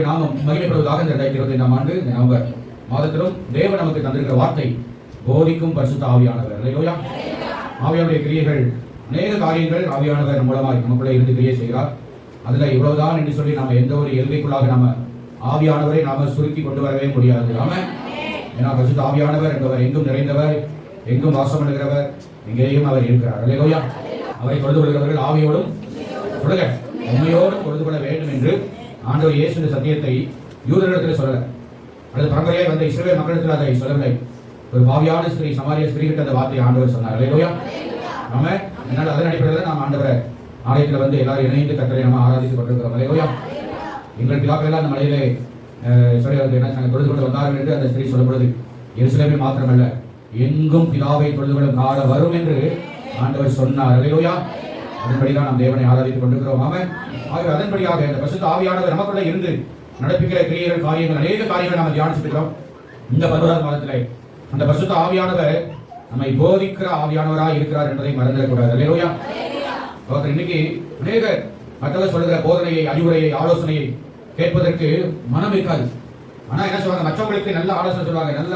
நாமம் மகிமைப்படுவதாக இந்த 2025 ஆண்டு இந்த நவம்பர் மாதத்திலும் தேவன் நமக்கு தந்திருக்கிற வார்த்தை போதிக்கும் பரிசுத்த ஆவியானவர். அல்லேலூயா. ஆவியானுடைய கிரியைகள் அநேக காரியங்கள் ஆவியானவர் மூலமாக நமக்குள்ளே இருந்து கிரியை செய்கிறார். அதுல இவ்வளவுதான் என்று சொல்லி நாம எந்த ஒரு எல்கைக்குள்ளாக நாம ஆவியானவரை நாம சுருக்கி கொண்டு வரவே முடியாது. ஏன்னா பரிசுத்த ஆவியானவர் என்பவர் எங்கும் நிறைந்தவர், எங்கும் வாசம் பண்ணுகிறவர், எங்கேயும் அவர் இருக்கிறார். அல்லேலூயா. அவரை தொழுது கொள்கிறவர்கள் ஆவியோடும் சொல்லுங்க உண்மையோடும் தொழுது கொள்ள வேண்டும் என்று ஆண்டவர் இயேசு இந்த சத்தியத்தை யூதர்களிடத்தில் சொல்லல, அல்லது பரம்பரையாய் வந்த இஸ்ரவேல் மக்களிடத்தில் அதை சொல்லவில்லை. ஒரு பாவியான ஸ்திரீ, சமாரிய ஸ்திரீ கிட்ட அந்த வார்த்தையை ஆண்டவர் சொன்னார். அல்லேலூயா. நாம என்னால் அதன் அடிப்படையில் நாம் ஆண்டவரை ஆலயத்தில் வந்து எல்லாரும் இணைந்து கர்த்தரை நம்ம ஆராதித்துக் கொண்டிருக்கிறோம். அல்லேலூயா. எங்கள் பிதாக்கள் எல்லாம் அந்த மலையிலே என்ன தொழுது கொண்டு வந்தார்கள் என்று அந்த ஸ்திரீ சொல்லும் பொழுது எருசலேமில் மாத்திரமல்ல எங்கும் பிதாவை தொழுது கொள்ளும் காலம் வரும் என்று ஆண்டவர் சொன்னார். அல்லேலூயா. அதன்படிதான் நாம் தேவனை ஆராதித்துக் கொண்டிருக்கிறோம். ஆகவே அதன்படியாக இந்த பரிசுத்த ஆவியானவர் நமக்குள்ள இருந்து நடப்பிக்கிற கிரியைகள், காரியங்கள், அநேக காரியங்கள் நாம் தியானிச்சிருக்கிறோம். இந்த 11வது மாதத்திலே அந்த பரிசுத்த ஆவியானவர் நம்மை போதிக்கிற ஆவியானவராக இருக்கிறார் என்பதை மறந்துடக்கூடாது. அல்லேலூயா. இன்னைக்கு அநேக மற்றவர் சொல்லுகிற போதனையை, அறிவுரையை, ஆலோசனையை கேட்பதற்கு மனம் இருக்காது. ஆனா என்ன சொல்லுவாங்க, மற்றவங்களுக்கு நல்ல ஆலோசனை சொல்லுவாங்க, நல்ல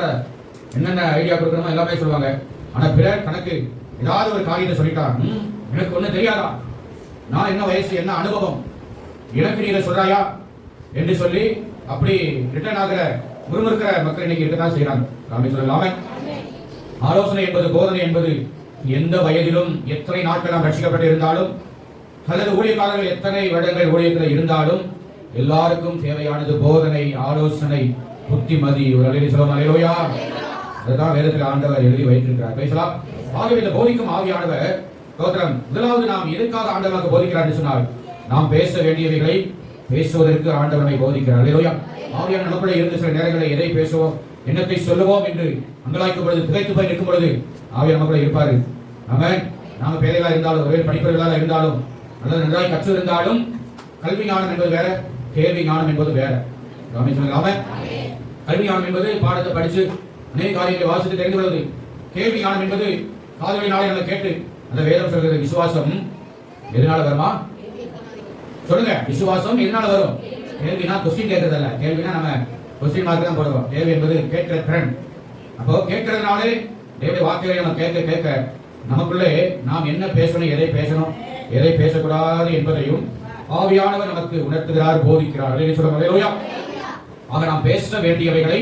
என்னென்ன ஐடியா கொடுக்கணுமோ எல்லாமே சொல்லுவாங்க. ஆனா பிறர் தனக்கு ஏதாவது ஒரு காரியத்தை சொல்லிட்டான், எனக்கு ஒண்ணு தெரியாதா, நான் என்ன வயசு, என்ன அனுபவம், எனக்கு நீ இதை சொல்றாயா என்று சொல்லி அப்படி ரிட்டர்ன் ஆகிற முறுமுறுக்கிற மக்கள் இன்னைக்கு இருக்கதான் செய்யறாங்க. ராமே சொல்லலாமே. ஆலோசனை என்பது, போதனை என்பது எந்த வயதிலும் எத்தனை நாட்கள் நாம் ரட்சிக்கப்பட்டு இருந்தாலும் அல்லது ஊழியக்காரர்கள் எத்தனை வருடங்கள் ஊழியத்தில் இருந்தாலும் எல்லாருக்கும் தேவையானது போதனை, ஆலோசனை, புத்திமதி. ஒரு அலையை சொல்லுவோம். அல்லேலூயா. அதுதான் வேதத்தில் ஆண்டவர் எழுதி வைத்திருக்கிறார். பேசலாம். ஆகவே இந்த போதிக்கும் ஆவியானவர் ஸ்தோத்திரம். முதலாவது நாம் எதற்காக ஆண்டவருக்கு போதிக்கிறார் என்று சொன்னால், நாம் பேச வேண்டியவைகளை பேசுவதற்கு ஆண்டவனை போதிக்கிறார். அல்லேலூயா. ஆவியானவர் நமக்குள்ளே இருந்து சில நேரங்களில் எதை பேசுவோம், என்னத்தை சொல்லுவோம் என்று அங்கலாய்க்கும் பொழுது, திகைத்து போய் நிற்கும் பொழுது ஆவியானவர் நமக்குள்ளே இருப்பாரு. நாம பேரைகளா இருந்தாலும், ஒரே படிப்பவர்களாக இருந்தாலும், அல்லது நன்றாய் கற்று இருந்தாலும், கல்வி ஞானம் என்பது வேற, கேள்வி ஞானம் என்பது வேற. கல்வி ஞானம் என்பது பாடத்தை படிச்சு அநேக காரியங்களை வாசித்து தெரிந்து கொள்வது. கேள்வி ஞானம் என்பது காதுகளினாலே நம்ம கேட்டு, அந்த வேதம் சொல்கிறது விசுவாசம் எதனால வருமா சொல்லுங்க, விசுவாசம் எதனால வரும்? கேள்வினா கொஸ்டின் கேட்கறது அல்ல, கேள்வினா நம்ம கொஸ்டின் மார்க் தான் போடுவோம். கேள்வி என்பது கேட்கிற திறன். அப்போ கேட்கறதுனாலே தேவனுடைய வார்த்தைகளை நம்ம கேட்க கேட்க நமக்குள்ளே நாம் என்ன பேசணும், எதை பேசணும், எதை பேசக்கூடாது என்பதையும் ஆவியானவர் நமக்கு உணர்த்துகிறார், போதிக்கிறார். அல்லேலூயா. ஆக நாம் பேச வேண்டியவைகளை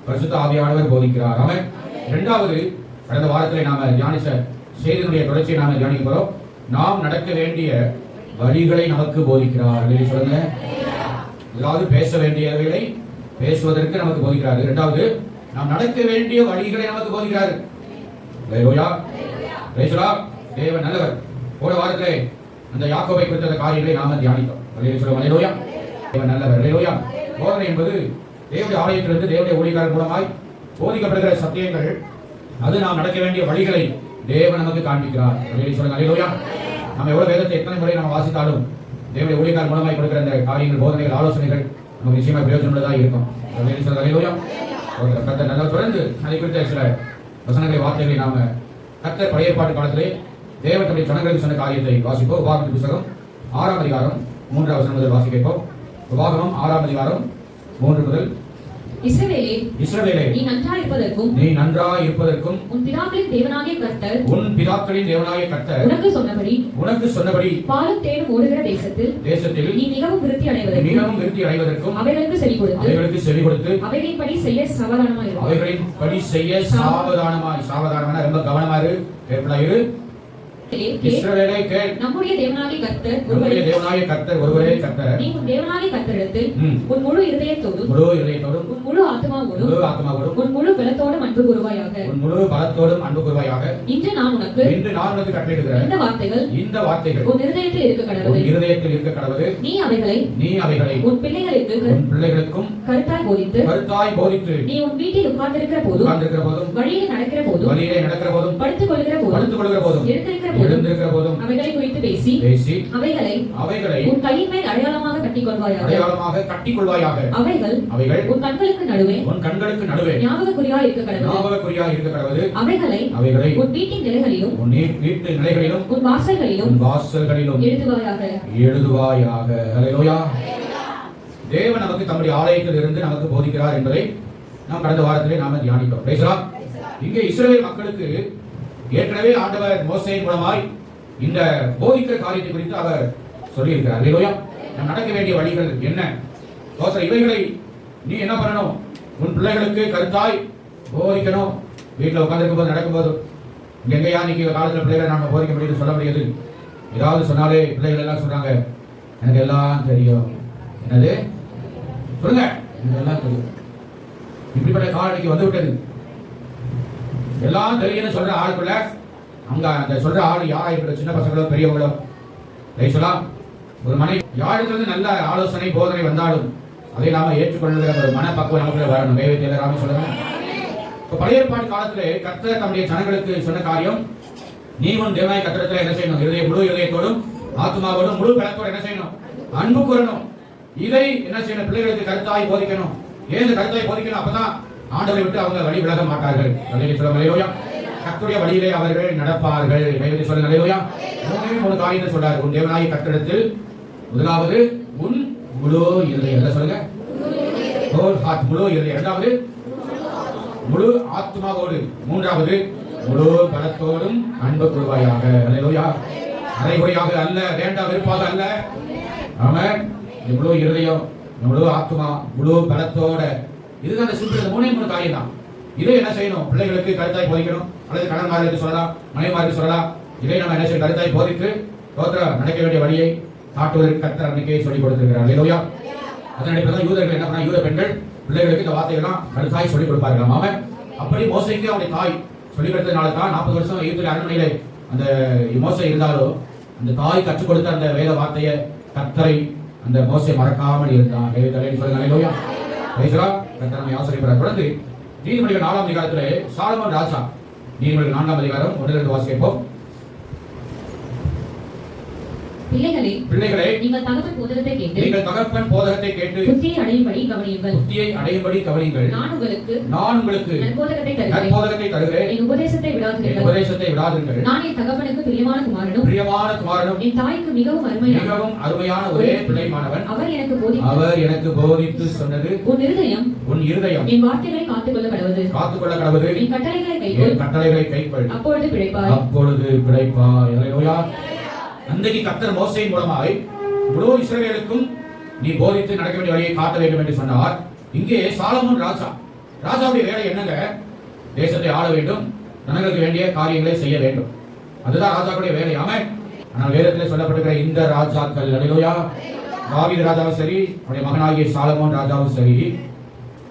பரிசுத்த ஆவியானவர் போதிக்கிறார். ஆமென். இரண்டாவது, கடந்த வாரத்திலே நாம தியானித்த செய்தியினுடைய தொடர்ச்சியை நாம தியானிக்க போறோம். நாம் நடக்க வேண்டிய வழிகளை நமக்கு போதிக்கிறார். அல்லேலூயா சொல்லுங்க. அதாவது பேச வேண்டியவைகளை பேசுவதற்கு நமக்கு போதிக்கிறார். இரண்டாவது, நாம் நடக்க வேண்டிய வழிகளை நமக்கு போதிக்கிறார். அல்லேலூயா. தேவன் நல்லவர். போன வாரத்திலே அந்த யாக்கோபை குறித்த காரியங்களை நாம தியானித்தோம். அல்லேலூயா. தேவன் நல்லவர். அல்லேலூயா. போதனை என்பது தேவனுடைய ஆலயத்திலிருந்து தேவனுடைய ஊழியக்காரர் மூலமாய் போதிக்கப்படுகிற சத்தியங்கள். அது நாம் நடக்க வேண்டிய வழிகளை தேவன் நமக்கு காண்பிக்கிறார். அல்லேலூயா. நம்ம எவ்வளவு வேதத்தை எத்தனை முறை நம்ம வாசித்தாலும் தேவனுடைய ஊழியக்காரர் மூலமாய் கொடுக்கிற அந்த காரியங்கள், போதனைகள், ஆலோசனைகள் நமக்கு நிச்சயமா பிரயோஜனமுள்ளதாக இருக்கும். அல்லேலூயா. கர்த்தர் நல்லா தொடர்ந்து அதை குறித்த சில வசனங்களை, வார்த்தைகளை நாம கர்த்தர் பழைய ஏற்பாட்டு காலத்திலே தேவன் தம்முடைய ஜனங்களுக்கு சொன்ன காரியத்தை வாசிப்போம். உபாகம புத்தகம் 6ஆம் அதிகாரம் 3ஆம் வசனம் முதல் வாசிக்க கேட்போம். உபாகமம் 6ஆம் அதிகாரம் 3 முதல். இஸ்ரவேலே, நீ நன்றாய் இருப்பதற்கும் உன் பிதாக்களின் தேவனாகிய கர்த்தர் உனக்கு சொன்னபடி பாலும் தேனும் ஓடுகிற தேசத்தில் நீ மிகவும் விருத்தி அடைவதற்கும் அவைகளுக்கு செவி கொடுத்து அவைகளின்படி செய்ய சாவதானமாய். சாவதானமான ரொம்ப கவனமா இரு, கேர்ஃபுல்லா இரு. இஸ்ரவேலே கேள், நம்முடைய தேவனாகிய கர்த்தர் ஒருவரே கர்த்தர். நீ உன் தேவனாகிய கர்த்தரிடத்தில் உன் முழு இதயத்தோடும் உன் முழு ஆத்துமாவோடும் உன் முழு பலத்தோடும் அன்பு கூறுவாயாக. இன்று நான் உனக்கு கட்டளையிடுகிற இந்த வார்த்தைகள் உன் இருதயத்தில் இருக்க கடவுது. நீ அவைகளை உன் பிள்ளைகளுக்கும் கருத்தாய் போதித்து நீ உன் வீட்டில் உட்கார்ந்திருக்கிற போதும் வழியிலே நடக்கிற போதும் படுத்துக் கொள்கிற போதும் எழுந்திருக்கிற போதும் அவைகளை குறித்து பேசி அவைகளை உன் கையின் மேல் அடையாளமாக கட்டிக்கொள்வாயாக. அவைகள் உன் கண்களுக்கு நடுவே ஞாபகக்குறியாய் இருக்க கடவுது. அவைகளை உன் வீட்டின் நிலைகளிலும் உன் வாசல்களிலும் எழுதுவாயாக. அல்லேலூயா. தேவன் நமக்கு தம்முடைய ஆலயத்தில் இருந்து நமக்கு போதிக்கிறார் என்பதை நாம் கடந்த வாரத்திலே நாம தியானித்தோம். Price the Lord. இங்கே இஸ்ரவேல் மக்களுக்கு ஏற்கனவே ஆண்டவர் மோசேயின் மூலமாய் இந்த போதிக்கிற காரியத்தை குறித்து அவர் சொல்லியிருக்கிறார். அல்லேலூயா. நாம் நடக்க வேண்டிய வழிகள் என்ன? இவைகளை நீ என்ன பண்ணணும்? உன் பிள்ளைகளுக்கு கருத்தாய் போதிக்கணும். வீட்டில் உட்கார்ந்து போது நடக்கும்போது எங்கேயா நீங்க காலத்தில் பிள்ளைகளை நாம போதிக்க முடியுது சொல்ல முடியாது. ஏதாவது சொன்னாலே பிள்ளைகள் எல்லாம் சொல்றாங்க, எனக்கு எல்லாம் தெரியும். என்னது சொல்லுங்க, எனக்கு எல்லாம் தெரியும். இப்படிப்பட்ட காலடிக்கு வந்து விட்டது. எல்லாம் தெரியும்னு சொல்ற ஆளுக்குள்ள அங்க அந்த சொல்ற ஆள் யாரா இருக்கிற சின்ன பசங்களோ பெரியவங்களோ சொல்லலாம். ஒரு மனை யாருக்கு நல்ல ஆலோசனை போதனை வந்தாலும் அதை நாம ஏற்றுக்கொள்ளுகிற ஒரு மனப்பக்குவம் நமக்குள்ள வரணும். வேதத்தை சொல்லுங்க. இப்ப பழைய ஏற்பாட்டு காலத்திலே கர்த்தர் தம்முடைய ஜனங்களுக்கு சொன்ன காரியம், நீ உன் தேவனாய் கர்த்தரிடத்தில் என்ன செய்யணும்? முழு இதயத்தோடும் ஆத்மாவோடும் முழு பலத்தோடு என்ன செய்யணும்? அன்பு கூறணும். இதை என்ன செய்யணும்? பிள்ளைகளுக்கு கருத்தாய் போதிக்கணும். ஏன் இந்த கருத்தாய் போதிக்கணும்? அப்பதான் ஆண்டவரை விட்டு அவங்க வழி விலக மாட்டார்கள். அல்லேலூயா. கர்த்தருடைய வழியிலே அவர்கள் நடப்பார்கள். வேதத்தை சொல்லுங்க. அல்லேலூயா. மூணு காரியத்தை சொல்றாரு. உன் தேவனாய் கர்த்தரிடத்தில் முதலாவது உன் முழு இதயம். என்ன சொல்லுங்க? ஹோல் ஹார்ட், முழு இதயம். இரண்டாவது முழு ஆத்மாவோடு. மூன்றாவது முழு பலத்தோடும் அன்பு கூறுவாயாக. அல்லேலூயா. அரைகுறையாக அல்ல, வேண்டாம் வெறுப்பாக அல்ல. ஆமென். முழு இதயம், முழு ஆத்மா, முழு பலத்தோட. இதுதான் அந்த சிம்பிள். மூணு காரியம் தான். இதை என்ன செய்யணும்? பிள்ளைகளுக்கு கருத்தாய் போதிக்கணும். அல்லது கணவன்மாருக்கு சொல்லலாம், மனைவிமாருக்கு சொல்லலாம். இதை நம்ம என்ன செய்யணும்? கருத்தாய் போதித்து நடக்க வேண்டிய வழியை காட்டுவதற்கு கர்த்தர் அன்னைக்கே சொல்லிக் கொடுத்திருக்கிறார். அல்லேலூயா. அதன் அடிப்படையில் யூதர்கள் என்ன பண்ணா? யூத பெண்கள் பிள்ளைகளுக்கு இந்த வார்த்தைகள்லாம் கருத்தாய் சொல்லிக் கொடுப்பார்கள். அவன் அப்படி மோசைக்கு அவனுடைய தாய் சொல்லிக் கொடுத்ததுனால தான் 40 வருஷம் எகிப்தில் அரண்மனையில அந்த மோசை இருந்தாலும் அந்த தாய் கற்றுக் கொடுத்த அந்த வேத வார்த்தையை கர்த்தரை அந்த மோசை மறக்காமல் இருந்தான். அல்லேலூயா. கர்த்தர் நம்மை ஆசீர்வதிப்பார். தொடர்ந்து நீதிமொழிகள் 4ஆம் அதிகாரத்திலே சாலமோன் ராஜா, நீதிமொழிகள் 4ஆம் அதிகாரம் 1-2 வாசிப்போம். பிள்ளைகளே, நீங்கள் தகப்பன் போதகத்தை கேட்டு புத்தியை அடையும்படி கவனியுங்கள். நான் உங்களுக்கு நற்போதகத்தை தருகிறேன். என் உபதேசத்தை விடாதீர்கள். நான் என் தகப்பனுக்கு பிரியமான குமாரனும் என் தாய்க்கு மிகவும் அருமையான ஒரே பிள்ளைமானவன். அவர் எனக்கு போதித்து சொன்னது, உன் இருதயம் என் வார்த்தைகளை காத்துக்கொள்ள கடவுது. என் கட்டளைகளை கைக்கொள். அப்பொழுது பிழைப்பாய். அல்லேலூயா. அன்றைக்கு கர்த்தர் மோசேயின் மூலமாய் முழு இஸ்ரவேலுக்கும் நீ போதித்து நடக்க வேண்டிய வழியை காட்ட வேண்டும் என்று சொன்னார். இங்கே சாலமோன் ராஜாவுடைய வேலை என்னங்க? தேசத்தை ஆள வேண்டும், ஜனங்களுக்கு வேண்டிய காரியங்களை செய்ய வேண்டும். அதுதான் ராஜாவுடைய வேலை. ஆமென். ஆனால் வேதத்திலே சொல்லப்பட்டிருக்கிற இந்த ராஜாக்கள், அல்லேலூயா, தாவீது ராஜாவும் சரி, அவருடைய மகனாகிய சாலமோன் ராஜாவும் சரி,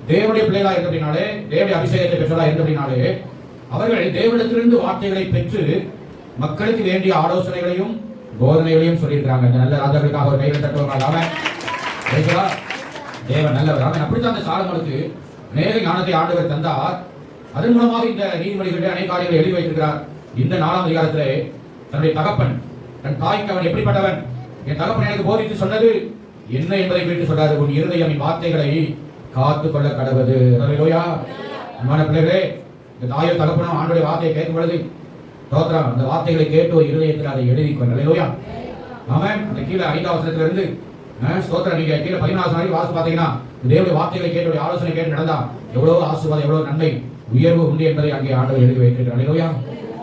தேவனுடைய பிள்ளைகளா இருந்தபடினாலே, தேவனுடைய அபிஷேகத்தை பெற்றதா இருந்தபடினாலே அவர்கள் தேவனிடத்திலிருந்து வார்த்தைகளை பெற்று மக்களுக்கு வேண்டிய ஆலோசனைகளையும் போதனைகளையும் சொல்லியிருக்கிறாங்க. இந்த நல்ல ராஜாக்களுக்காக ஒரு கையில் தட்டுவாங்க. தேவன் நல்லவர். அப்படித்தான் அந்த சாலமோனுக்கு நேர ஞானத்தை ஆண்டவர் தந்தார். அதன் மூலமாக இந்த நீதிமொழிகளிலே அநேக காரியங்களை எழுதி வைத்திருக்கிறார். இந்த 4ஆம் அதிகாரத்திலே தன்னுடைய தகப்பன், தன் தாய்க்கு அவன் எப்படிப்பட்டவன், என் தகப்பன் எனக்கு போதித்து சொன்னது என்ன என்பதை குறித்து சொல்றாரு. உன் இருதயம் என் வார்த்தைகளை காத்துக்கொள்ள கடவுது. அல்லேலூயா. அன்பான பிள்ளைகளே, இந்த தாயோ தகப்பனும் ஆண்டவருடைய வார்த்தையை கேட்கும் பொழுது தோத்திரம் அந்த வார்த்தைகளை கேட்டு ஒரு இருதயத்தில் அதை எழுதிக்கொள்ள. அல்லேலூயா. ஆமென். அந்த கீழே 5ஆம் வசனத்துல இருந்து ஸ்தோத்திரம், நீங்க கீழே 14 வரைக்கும் வாசி பார்த்தீங்கன்னா தேவனுடைய வார்த்தைகளை கேட்டு ஆலோசனை கேட்டு நடந்தா எவ்வளவு ஆசீர்வாதம், எவ்வளவு நன்மை, உயர்வு உண்டு என்பதை அங்கே ஆண்டவர் எழுதி வைத்திருக்கிறார். அல்லேலூயா.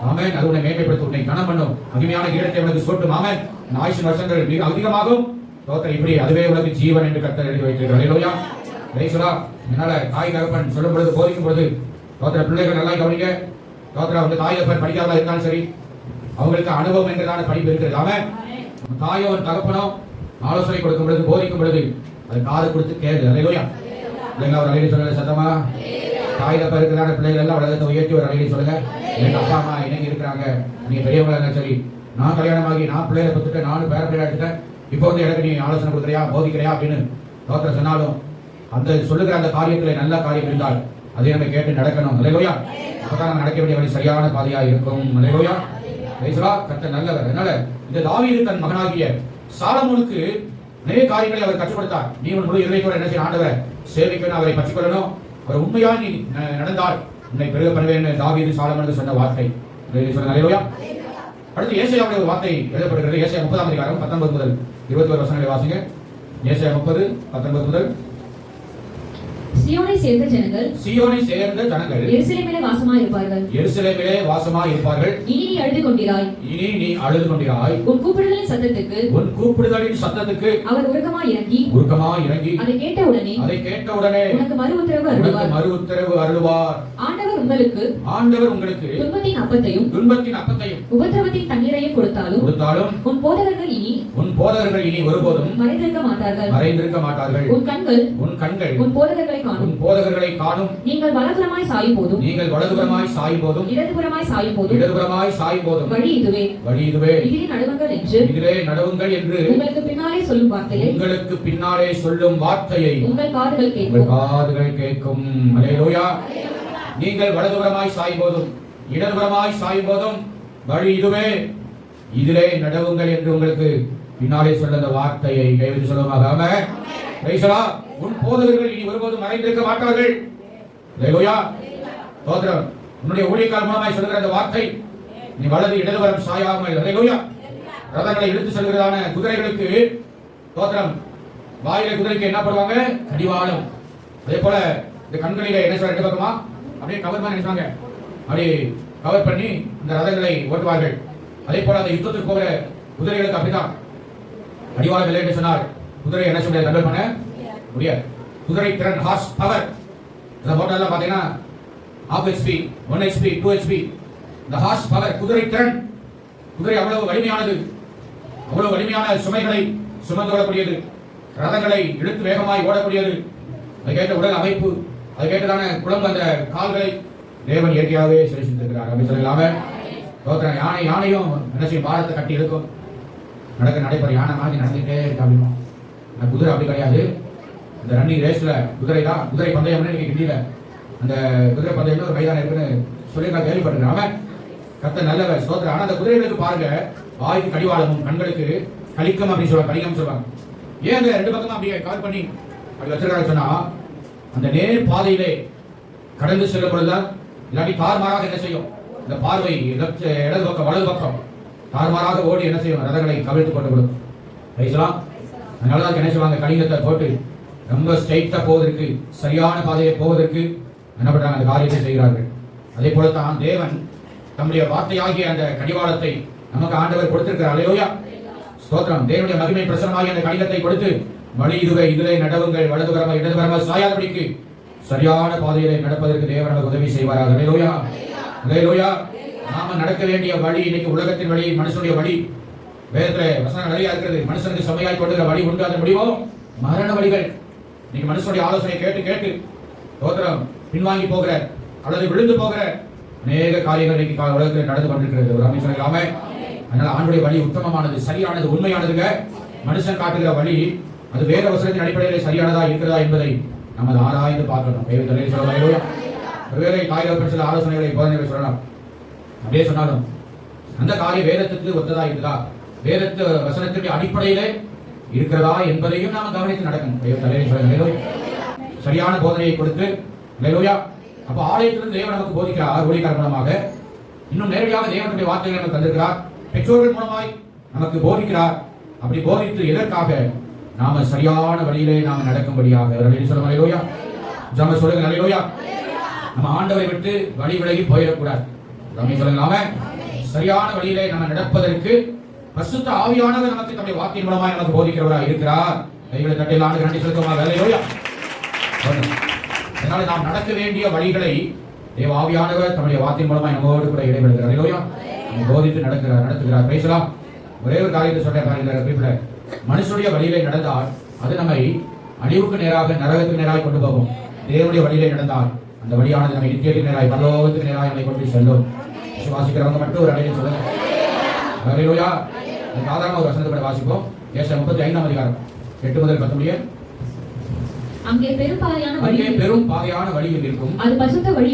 ஆமென். அது உன்னை மேன்மைப்படுத்த, உன்னை கனம் பண்ணும், மகிமையான கீழத்தை உனக்கு சூட்டும். ஆமென். ஆயுஷ் வருஷங்கள் மிக அதிகமாகும். தோத்திரம் இப்படி அதுவே உனக்கு ஜீவன் என்று கர்த்தர் எழுதி வைத்திருக்கிறார். அல்லேலூயா. ரைசுலா. என்னால தாய் தகப்பன் சொல்லும் பொழுது, போதிக்கும் பொழுது தோத்திர பிள்ளைகள் நல்லா கவனிங்க. தோத்திரம் வந்து தாய் தகப்பன் படிக்காம இருந்தாலும் சரி, அவங்களுக்கு அனுபவம் என்கிறதான படிப்பு இருக்கிறது. அவன் தாயோ தகப்பனோ ஆலோசனை கொடுக்கும் பொழுது, போதிக்கும் பொழுது அது காது கொடுத்து கேளு. அல்லேலூயா. இல்லைங்க ஒரு அலையில சொல்லுங்க சத்தமா. தாய் தப்பா இருக்கிறதான பிள்ளைகள் எல்லாம் உலகத்தை உயர்த்தி ஒரு அலையில சொல்லுங்க. எங்க அப்பா அம்மா இணைங்க இருக்கிறாங்க, நீங்க பெரியவங்களா இருந்தாலும் சரி, நான் கல்யாணமாகி நான் பிள்ளைகளை பத்துட்டு நானும் பேர பிள்ளையா எடுத்துட்டேன், இப்போ வந்து எனக்கு நீ ஆலோசனை கொடுக்குறியா, போதிக்கிறியா அப்படின்னு தோத்திரம் சொன்னாலும் அந்த சொல்லுகிற அந்த காரியத்துல நல்ல காரியம் இருந்தால் அதை நம்ம கேட்டு நடக்கணும். அல்லேலூயா. அப்பதான் நம்ம நடக்க வேண்டிய வழி சரியான பாதையா இருக்கும். அல்லேலூயா. கர்த்தர் நல்லவர். அதனால இந்த தாவீது தன் மகனாகிய சாலமோனுக்கு நிறைய காரியங்களை அவர் கற்றுக் கொடுத்தார். நீ உன் முழு இதயத்தோட என்ன செய்ய ஆண்டவரை சேவிக்கணும், அவரை பற்றிக் கொள்ளணும், அவர் உண்மையா நீ நடந்தால் உன்னை பெருக பண்ணுவேன் தாவீது சாலமோனுக்கு சொன்ன வார்த்தை. அல்லேலூயா. அடுத்து ஏசாயாவுடைய ஒரு வார்த்தை எழுதப்படுகிறது. ஏசாயா 30ஆம் அதிகாரம் 19 முதல் 21 வசனங்களை வாசிங்க. ஏசாயா 30:19 முதல். சீயோனை சேர்ந்த ஜனங்கள் எருசலேமிலே வாசமாய் இருப்பார்கள். இனி நீ அழுது கொண்டிராய். உன் கூப்பிடுதலின் சத்தத்துக்கு அவர் உருக்கமாய் இறங்கி அதை கேட்டவுடனே உனக்கு மறு உத்தரவு அருளுவார். ஆண்டவர் உங்களுக்கு துன்பத்தின் அப்பத்தையும் உபத்திரவத்தின் தண்ணீரையும் கொடுத்தாலும் உன் போதகர்கள் இனி ஒருபோதும் மறைந்திருக்க மாட்டார்கள். உன் கண்கள் உன் போதகர்களை காணும். நீங்கள் வலதுபுறமாய் சாயும் போதும் இடதுபுறமாய் சாயும் போதும் வழி இதுவே இதிலே நடுவுங்கள் என்று உங்களுக்கு பின்னாலே சொல்லும் வார்த்தையை உங்கள் காதுகள் கேட்கும். அல்லேலூயா. நீங்கள் வலதுபுறமாய் சாயும் போதும் இடதுபுறமாய் சாயும் போதும் வழி இதுவே இதிலே நடுவுங்கள் என்று உங்களுக்கு பின்னாலே சொல்ல அந்த வார்த்தையை கைவிட்டு சொல்லுவாங்க. ஆமென். Praise the lord. உன் போதகர்கள் இனி ஒருபோதும் மறைந்திருக்க மாட்டார்கள். அல்லேலூயா. ஸ்தோத்திரம். உன்னுடைய ஊழியக்காரர் மூலமாய் சொல்கிற அந்த வார்த்தை நீ வலது இடதுபுறம் சாயாமல். அல்லேலூயா. ரதங்களை இழுத்து செல்கிறதான குதிரைகளுக்கு ஸ்தோத்திரம் வாயிலே குதிரைக்கு என்ன பண்ணுவாங்க? கடிவாளம். அதே போல இந்த கண்களிலே என்ன சொல்ற ரெண்டு பக்கமா அப்படியே கவர் பண்ணி நினைச்சாங்க. அப்படியே கவர் பண்ணி இந்த ரதங்களை ஓட்டுவார்கள். அதே போல அந்த யுத்தத்துக்கு போகிற குதிரைகளுக்கு அப்படிதான் கடிவாளம் இல்லை என்று சொன்னால் குதிரை என்ன சொல்ல கண்ட்ரோல் பண்ண முடியாது. குதிரை திறன் ஹார்ஸ் பவர் இந்த மோட்டார்ல பாத்தீங்கன்னா half HP 1 HP 2 HP இந்த ஹார்ஸ் பவர் குதிரை திறன். குதிரை அவ்வளவு வலிமையான சுமைகளை சுமந்து ஓடக்கூடியது. ரதங்களை இழுத்து வேகமாய் ஓடக்கூடியது. அதுக்கேற்ற உடல் அமைப்பு, அதுக்கேற்றதான குழம்பு அந்த கால்களை தேவன் இயற்கையாகவே சிருஷ்டித்திருக்கிறார். அப்படி சொல்லலாமே. யானையும் என்ன செய்யும்? பாரத்தை கட்டி இழுக்கும். நடைபெற யானை மாதிரி நடந்துகிட்டே இருக்கு. அப்படின்னா குதிரை அப்படி கிடையாது. இந்த ரன்னிங் ரேஸ்ல குதிரை பந்தயம்னு நீங்க ஹிந்தியில அந்த குதிரை பந்தயம்னு ஒரு மைதானம் இருக்குன்னு சொல்லி நான் கேள்விப்பட்டிருக்கேன். கத்த நல்லவர் ஸ்தோத்திரம். ஆனா அந்த குதிரைகளுக்கு பாருங்க வாய்க்கு கடிவாளமும் கண்களுக்கு கலிக்கம் அப்படின்னு சொல்லுவாங்க. ஏன் அந்த ரெண்டு பக்கமும் அப்படியே கவர் பண்ணி அப்படி வச்சிருக்காங்க சொன்னா அந்த நேர் பாதையிலே கடந்து செல்லும் பொழுதுதான் இல்லாட்டி தார்மாராக என்ன செய்யும்? இந்த பார்வை இடது பக்கம் வலது பக்கம் தார்மாராக ஓடி என்ன செய்யும்? ரதங்களை கவிழ்த்து கொண்டு விடும். பேசலாம். அதனாலதான் என்ன செய்வாங்க? கடிதத்தை போட்டு ரொம்ப ஸ்ட்ரைட்டா போவதற்கு, சரியான பாதையை போவதற்கு என்ன பண்றாங்க? அந்த காரியத்தை செய்கிறார்கள். அதே போலத்தான் தேவன் தம்முடைய வார்த்தையாகிய அந்த கடிவாளத்தை நமக்கு ஆண்டவர் கொடுத்திருக்கிறார். அல்லேலூயா. ஸ்தோத்திரம். தேவனுடைய மகிமை பிரசனமாகிய அந்த கடிதத்தை கொடுத்து வழி இதுவே இதிலே நடவுங்கள், வலதுபுறமா இடதுபுறமா சாயாதபடிக்கு சரியான பாதையிலே நடப்பதற்கு தேவன் நமக்கு உதவி செய்வாராக. அல்லேலூயா. அல்லேலூயா. நாம நடக்க வேண்டிய வழி இன்னைக்கு உலகத்தின் வழி, மனுஷனுடைய வழி. வேதத்துல வசனம் நிறைய இருக்கிறது. மனுஷனுக்கு சமையாய் கொண்டுகிற வழி உண்டு. அதன் முடிவோ மரண வழிகள். நீங்க மனுஷனுடைய ஆலோசனை கேட்டு ஸ்தோத்திரம் பின்வாங்கி போகிற அல்லது விழுந்து போகிற அநேக காரியங்கள் இன்னைக்கு உலகத்தில் நடந்து கொண்டிருக்கிறது. ஒரு அமைச்சர் இல்லாம. அதனால ஆண்டுடைய வழி உத்தமமானது, சரியானது, உண்மையானதுங்க. மனுஷன் காட்டுகிற வழி அது வேத வசனத்தின் அடிப்படையில் சரியானதா இருக்கிறதா என்பதை நம்ம ஆராய்ந்து பார்க்கணும். ஒருவேளை காய்கறி சில ஆலோசனைகளை போதனைகளை சொல்லலாம். அப்படியே சொன்னாலும் அந்த காரியம் வேதத்துக்கு ஒத்ததா இருக்குதா, வேதத்து வசனத்தினுடைய அடிப்படையிலே இருக்கிறதா என்பதையும் நாம கவனித்து நடக்கணும். சரியான போதனையை கொடுத்து அப்ப ஆலயத்திலிருந்து தேவன் நமக்கு போதிக்கிறார். ஊழியக்காரர் மூலமாக இன்னும் நேரடியாக தேவனுடைய வார்த்தைகளை நமக்கு தந்திருக்கிறார். பெற்றோர்கள் மூலமாய் நமக்கு போதிக்கிறார். அப்படி போதித்து எதற்காக? நாம சரியான வழியிலே நாம நடக்கும்படியாக. சொல்லுங்க. நம்ம ஆண்டவரை விட்டு வழி விலகி போயிடக்கூடாது. சொல்லலாம. சரியான வழியிலே நம்ம நடப்பதற்கு பரிசுத்த ஆவியானவர் நமக்கு தம்முடைய வார்த்தையின் மூலமாய் நமக்கு போதிக்கிறவராக இருக்கிறார். கைகளை தட்டில் ஆண்டு நன்றி செலுத்துவாங்க. அதனால நாம் நடக்க வேண்டிய வழிகளை தேவ ஆவியானவர் தம்முடைய வார்த்தையின் மூலமாய் நம்மோடு கூட இடைபெறுகிறார். போதித்து நடத்துகிறார். பேசலாம். ஒரே ஒரு காரியத்தை சொல்றேன். மனுஷனுடைய வழியிலே நடந்தால் அது நம்மை அழிவுக்கு நேராக, நரகத்துக்கு நேராக கொண்டு போகும். தேவனுடைய வழியிலே நடந்தால் அந்த வழியானது நம்மை நித்தியத்துக்கு நேராக, பரலோகத்துக்கு நேராக நம்மை கொண்டு செல்லும். விசுவாசிக்கிறவங்க மட்டும் ஒரு அடையை சொல்லுங்க. அல்லேலூயா. சாதாரண ஒரு வசனத்தை கூட வாசிப்போம். ஏசாயா 35 அதிகாரம் 8 முதல் 10 முடிய. அங்கே பெரும் பாதையான வழி இருக்கும். அது பரிசுத்த வழி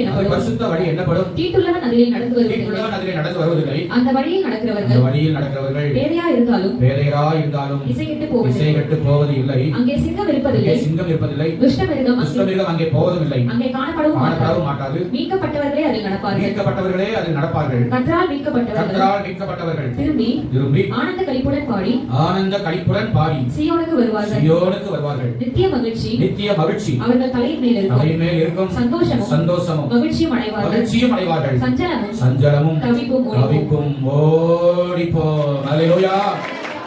எனப்படும். தீட்டுள்ளவன் அதிலே நடந்து வருவதில்லை. அந்த வழியில் நடக்கிறவர்கள் பேதையா இருந்தாலும் இசைகெட்டு போவது இல்லை. அங்கே சிங்கம் இருப்பதில்லை. துஷ்டமிருகம் அங்கே போவதுமில்லை. அங்கே காணப்படவும் மாட்டாது. மீட்கப்பட்டவர்களே அதில் நடப்பார்கள். கர்த்தரால் மீட்கப்பட்டவர்கள் திரும்பி ஆனந்த களிப்புடன் பாடி சீயோனுக்கு வருவார்கள். நித்திய மகிழ்ச்சி அவர்கள் தலையின் மேல் இருக்கும். சந்தோஷமும் மகிழ்ச்சியும் அடைவார்கள். சஞ்சலமும் தவிப்பும் ஓடிப்போம். அல்லேலூயா.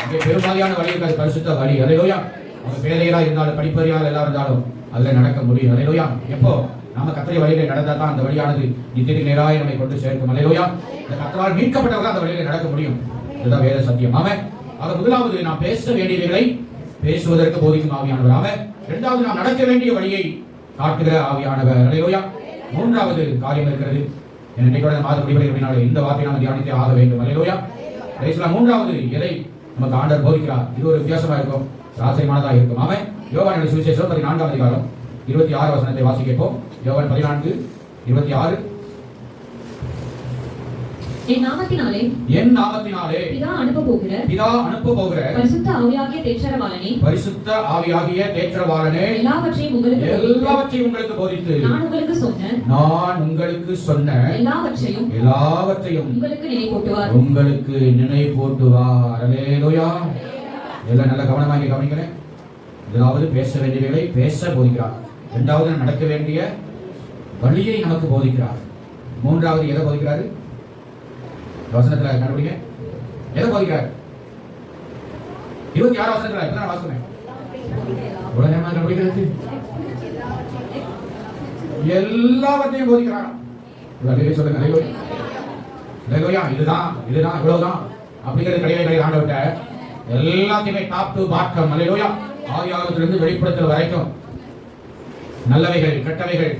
அங்கே பெரும்பாலான வழி இருக்காது, பரிசுத்த வழி. அல்லேலூயா. அவங்க பேதையரா இருந்தாலும் படிப்பறியால் எல்லாம் இருந்தாலும் அதுல நடக்க முடியும். அல்லேலூயா. எப்போ நாம கர்த்தருடைய வழியிலே நடந்தா தான் அந்த வழியானது நித்தியத்துக்கு நேராக நம்மை கொண்டு சேர்க்கும். அல்லேலூயா. இந்த கர்த்தரால் மீட்கப்பட்டவர்கள் அந்த வழியிலே நடக்க முடியும். இதுதான் வேத சத்தியம். ஆமென். ஆக முதலாவது நாம் பேச வேண்டியவைகளை பேசுவதற்கு போதிக்கும் ஆவியானவர். ஆமென். இரண்டாவது நாம் நடக்க வேண்டிய வழியை காட்டுகிற ஆவியானவர். அல்லேலூயா. மூன்றாவது காரியம் இருக்கிறது. இன்னைக்கு மாத முடிவடைகிறதுனால இந்த வார்த்தையை நாம் தியானித்தே ஆக வேண்டும். அல்லேலூயா. மூன்றாவது எதை நமக்கு ஆண்டவர் போதிக்கிறார். இது ஒரு வித்தியாசமா இருக்கும், ஆச்சரியமானதாக இருக்கும். ஆமென். யோவான் சுவிசேஷம் 14 அதிகாரம் 26 வசனத்தை வாசிக்கப்போம். யோவான் 14:26. என் நாமத்தினாலே பிதா அனுப்ப போகிற பரிசுத்த ஆவியாகிய தேற்றரவாளனே எல்லாவற்றையும் உங்களுக்கு போதித்து நான் உங்களுக்கு சொன்ன எல்லாவற்றையும் உங்களுக்கு நினைப்பூட்டுவார். அல்லேலூயா. எல்லாம் நல்ல கவனமாக கவனிக்கிறேன். முதலாவது பேச வேண்டியவைகளை பேச போதிக்கிறார். இரண்டாவது நடக்க வேண்டிய வழியை நமக்கு போதிக்கிறார். மூன்றாவது எதை போதிக்கிறாரு? வசனத்துல கண்டுபிடிங்க. எதை போதிக்கிறார்? 26 வசனத்துல இப்ப நான் வாசிக்கிறேன். இவ்வளவு நேரமா கண்டுபிடிக்கிறது எல்லாவற்றையும் போதிக்கிறார். சொல்லுங்க. அல்லேலூயா. இதுதான் இவ்வளவுதான் அப்படிங்கிறது கிடையாது. ஆண்டவர்கிட்ட எல்லாத்தையுமே டாப் டு பாட்டம். அல்லேலூயா. ஆதியாகமத்திலிருந்து வெளிப்படுத்தல் வரைக்கும் நல்லவைகள், கெட்டவைகள்,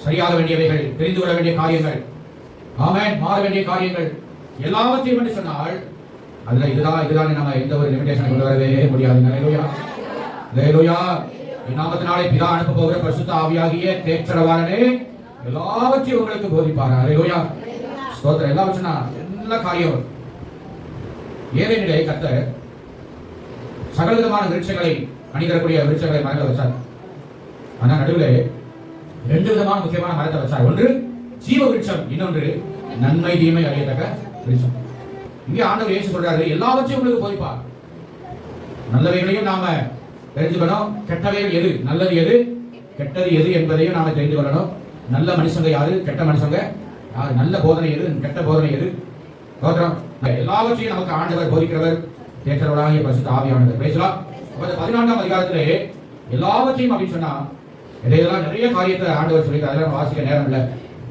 சரியாக வேண்டியவைகள், தெரிந்து கொள்ள வேண்டிய காரியங்கள், ஆமென், மாற வேண்டிய காரியங்கள் எல்லாவற்றையும் என்று சொன்னால் அதுல இதுதான் நம்ம எந்த ஒரு லிமிடேஷன் கொண்டு வரவே முடியாது. அல்லேலூயா. அல்லேலூயா. நாமத்தினாலே பிதா அனுப்ப போகிற பரிசுத்த ஆவியாகிய தேற்றரவாளனே எல்லாவற்றையும் உங்களுக்கு போதிப்பார். அல்லேலூயா. ஸ்தோத்திரம். எல்லாவற்றுனா எல்லா காரியம் ஏதேனிலே கர்த்தர் சகல விதமான விருட்சங்களை அணிதரக்கூடிய விருட்சங்களை மரங்களை வச்சார். ஆனா நடுவில் 2 விதமான முக்கியமான மரத்தை வச்சார். ஒன்று ஜீவ விருட்சம், இன்னொன்று நன்மை தீமை அறியத்தக்க விருட்சம். இங்கே ஆண்டவர் இயேசு சொல்றாரு எல்லாவற்றையும் உங்களுக்கு போதிப்பார். நல்லவைகளையும் நாம தெரிஞ்சுக்கணும். கெட்டவைகள் எது, நல்லது எது, கெட்டது எது என்பதையும் நாம தெரிந்து கொள்ளணும். நல்ல மனுஷங்க யாரு, கெட்ட மனுஷங்க யாரு, நல்ல போதனை எது, கெட்ட போதனை எது, எல்லாவற்றையும் நமக்கு ஆண்டவர் போதிக்கிறவர் தேற்றரவராகிய பரிசுத்த ஆவியானவர். பேசலாம். 14ஆம் அதிகாரத்திலே எல்லாவற்றையும் அப்படின்னு சொன்னா இடையெல்லாம் நிறைய காரியத்தை ஆண்டவர் சொல்லி அதெல்லாம் வாசிக்க நேரம் இல்லை.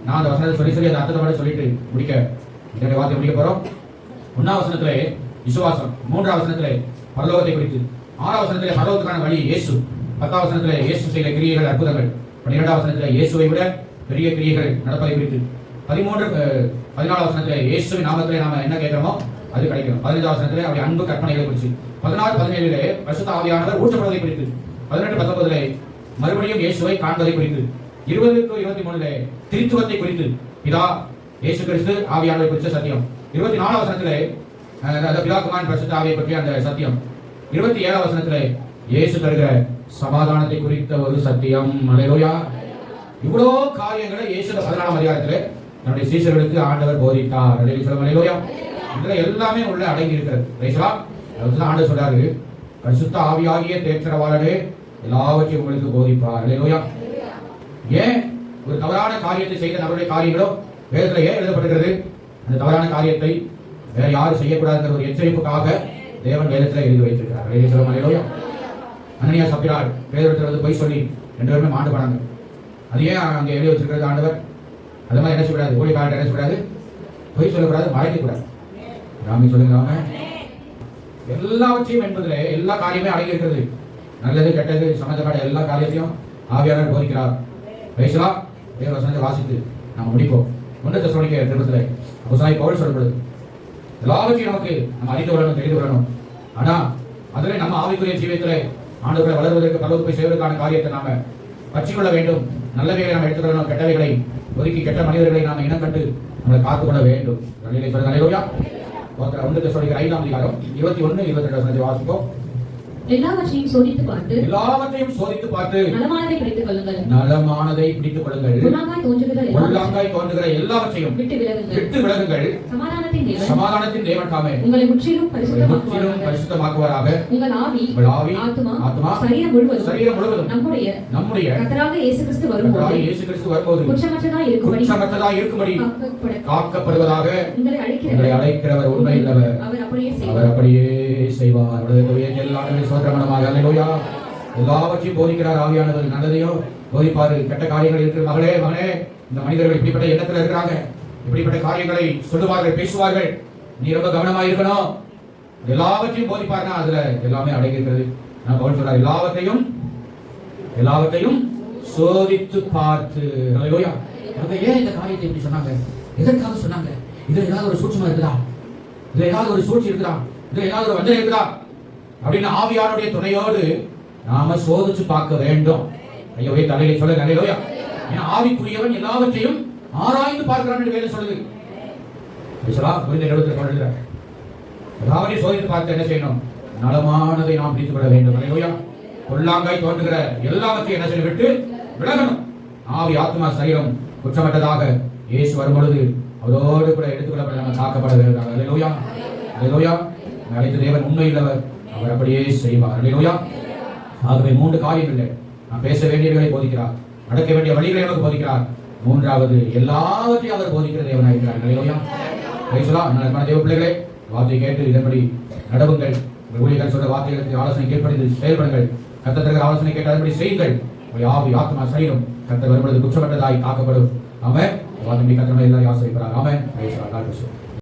நான் அந்த வசனத்தை சொல்லி அந்த அர்த்தத்தை மட்டும் சொல்லிட்டு முடிக்க இதனுடைய வார்த்தை முடிக்க போறோம். 1ஆம் வசனத்திலே விசுவாசம், 3ஆம் வசனத்திலே பரலோகத்தை குறித்து, 6ஆம் வசனத்திலே பரலோகத்துக்கான வழி இயேசு, 10ஆம் வசனத்திலே இயேசு செய்த கிரியைகள் அற்புதங்கள், 12ஆம் வசனத்திலே இயேசுவை விட பெரிய கிரியைகள் நடப்பதை குறித்து, 14ஆம் வசனத்திலே இயேசுவின் நாமத்திலே நாம என்ன கேட்கிறோமோ அது கிடைக்கும். 15ஆம் வசனத்திலே அவருடைய அன்பு கற்பனைகளை குறித்து, 16, 17 பரிசுத்த ஆவியானவர் ஊற்றப்படுவதை குறித்து, 18, 19 மறுபடியும் இயேசுவை காண்பதை குறித்து, 20 to 23 திருத்துவத்தை குறித்து, பிதா இயேசு கிறிஸ்து ஆவியானவரை குறித்த சத்தியம், 24ஆம் வசனத்திலே பிதா குமாரன் பரிசுத்த ஆவியை பற்றிய அந்த சத்தியம், 27ஆம் வசனத்திலே இயேசு தருகிற சமாதானத்தை குறித்த ஒரு சத்தியம். அல்லேலூயா. இவ்வளவு காரியங்களை இயேசு 14ஆம் அதிகாரத்திலே நம்முடைய சீஷர்களுக்கு ஆண்டவர் போதித்தார். அல்லேலூயா. இதுல எல்லாமே உள்ள அடங்கி இருக்கிறது. அதுதான் ஆண்டவர் சொல்றாரு பரிசுத்த ஆவியாகிய தேற்றரவாளரே எல்லாவற்றையும் உங்களுக்கு போதிப்பார். அல்லேலூயா. ஏன் ஒரு தவறான காரியத்தை செய்த நம்முடைய காரியங்களோ வேதத்துல ஏன் எழுதப்படுகிறது? அந்த தவறான காரியத்தை வேற யாரும் செய்யக்கூடாதுங்கிற ஒரு எச்சரிப்புக்காக தேவன் வேதத்துல எழுதி வைத்திருக்கிறார். அல்லேலூயா. அனனியா சப்பிராள் வேதத்துல வந்து போய் சொல்லி 2 பேருமே மாண்டு போனாங்க. அது ஏன் அங்கே எழுதி வச்சிருக்கிறது ஆண்டவர்? அது மாதிரி என்ன சொல்லக்கூடாது, ஊழியக்காரர் என்ன சொல்லக்கூடாது, பொய் சொல்லக்கூடாது, மறைக்கக்கூடாது. ராமி சொல்லுங்க. எல்லாவற்றையும் என்பதில் எல்லா காரியமே அடங்கி இருக்கிறது. நல்லது கெட்டது சம்பந்தப்பட்ட எல்லா காரியத்தையும் ஆவியானவர் போதிக்கிறார். பேசலாம். தேவ வசனத்தை வாசித்து நாம் முடிப்போம். 1 தெசலோனிக்கேயர் நிருபத்திலே அப்போஸ்தலனாகிய பவுல் சொல்லப்படுது எல்லாவற்றையும் நமக்கு நம்ம அறிந்து கொள்ளணும், தெரிந்து கொள்ளணும். ஆனா அதிலே நம்ம ஆவிக்குரிய ஜீவியத்திலே ஆண்டவரை வளர்வதற்கு பரலோகத்தை செய்வதற்கான காரியத்தை நாம பற்றிக்கொள்ள வேண்டும். நல்லவைகளை நாம் எடுத்துக்கொள்ளணும், கெட்டவைகளை ஒதுக்கி கெட்ட மனிதர்களை நாம் இனம் கண்டு நம்மளை காத்துக்கொள்ள வேண்டும். அல்லேலூயா. 1 தெசலோனிக்கர் 5ஆம் அதிகாரம் 21, 22 வாசிப்போம். எல்லாவற்றையும் சோதித்து பார்த்து நலமானதை பிடித்துக் கொள்ளுங்கள். உள்ளாங்காய் தோன்றுகிற எல்லாவற்றையும் விட்டு விலகுங்கள். சமாதானத்தின் தேவன் தாமே உங்களை முற்றிலும் பரிசுத்தமாக்குவாராக. உங்கள் ஆவி, ஆத்துமா, சரீரம் முழுவதும் நம்முடைய கர்த்தராக இயேசு கிறிஸ்து வரும்போது குற்றமற்றதாய் இருக்கும்படி காக்கப்படுவதாக உங்களை அழைக்கிறவர் உண்மையுள்ளவர். அவர் அப்படியே செய்வார். எல்லாவற்றையும் போதிக்கிறார் ஆவியானவர். நல்லதையோ போதிப்பாரு, கெட்ட காரியங்கள் இருக்கு. மகளே, இந்த மனிதர்கள் இப்படிப்பட்ட எண்ணத்துல இருக்கிறாங்க, இப்படிப்பட்ட காரியங்களை சொல்லுவார்கள், பேசுவார்கள். நீ ரொம்ப கவனமா இருக்கணும். எல்லாவற்றையும் போதிப்பாருன்னா அதுல எல்லாமே அடங்கி இருக்கிறது. நான் பவுல் சொல்றார், எல்லாவற்றையும் சோதித்து பார்த்து. அல்லேலூயா. ஏன் இந்த காரியத்தை இப்படி சொன்னாங்க? எதற்காக சொன்னாங்க? இதுல ஏதாவது ஒரு சூட்சமா இருக்குதா? இதுல ஏதாவது ஒரு சூழ்ச்சி இருக்குதா? இதுல ஏதாவது ஒரு வஞ்சனை இருக்குதா அப்படின்னு ஆவியானுடைய துணையோடு நாம சோதிச்சு பார்க்க வேண்டும். ஐயோவே தலையில சொல்லுங்க. அல்லேலூயா. ஏன்னா ஆவிக்குரியவன் எல்லாவற்றையும் ஆராய்ந்து பார்க்கிறான் என்று வேலை சொல்லுது. புரிந்த எழுபத்தில் சொல்லுகிறார். எல்லாவற்றையும் சோதித்து பார்த்து என்ன செய்யணும்? நலமானதை நாம் பிடித்துக் கொள்ள வேண்டும். அல்லேலூயா. உள்ளாங்காய் தோன்றுகிற எல்லாவற்றையும் என்ன செய்ய விட்டு விலகணும். ஆவி, ஆத்மா, சரீரம் குற்றமற்றதாக இயேசு வரும்பொழுது அவரோடு கூட எடுத்துக்கொள்ளப்பட நம்ம காக்கப்பட வேண்டும். அல்லேலூயா. அல்லேலூயா. அழைத்த தேவன் உண்மையுள்ளவர். அவர் அப்படியே செய்வார். அல்லேலூயா. ஆகவே 3 காரியங்கள் நான் பேச வேண்டியவர்களை போதிக்கிறார், நடக்க வேண்டிய வழிகளை நமக்கு போதிக்கிறார். 3வது எல்லாவற்றையும் அவர் போதிக்கிற தேவனாக இருக்கிறார். அல்லேலூயா. பிரைஸ் தேவ பிள்ளைகளே, வார்த்தையை கேட்டு இதன்படி நடவுங்கள். ஊழியர்கள் சொல்ற வார்த்தைகளுக்கு ஆலோசனை கேட்பது செயல்படுங்கள். கர்த்தர் ஆலோசனை கேட்டு அதன்படி செய்யுங்கள். ஆவி, ஆத்மா, சரீரம் கர்த்தர் வரும்பொழுது குற்றமற்றதாய் காக்கப்படும். ஆமென். வார்த்தை கர்த்தர் எல்லாரையும் ஆசீர்வதிப்பார். ஆமென். Praise the Lord.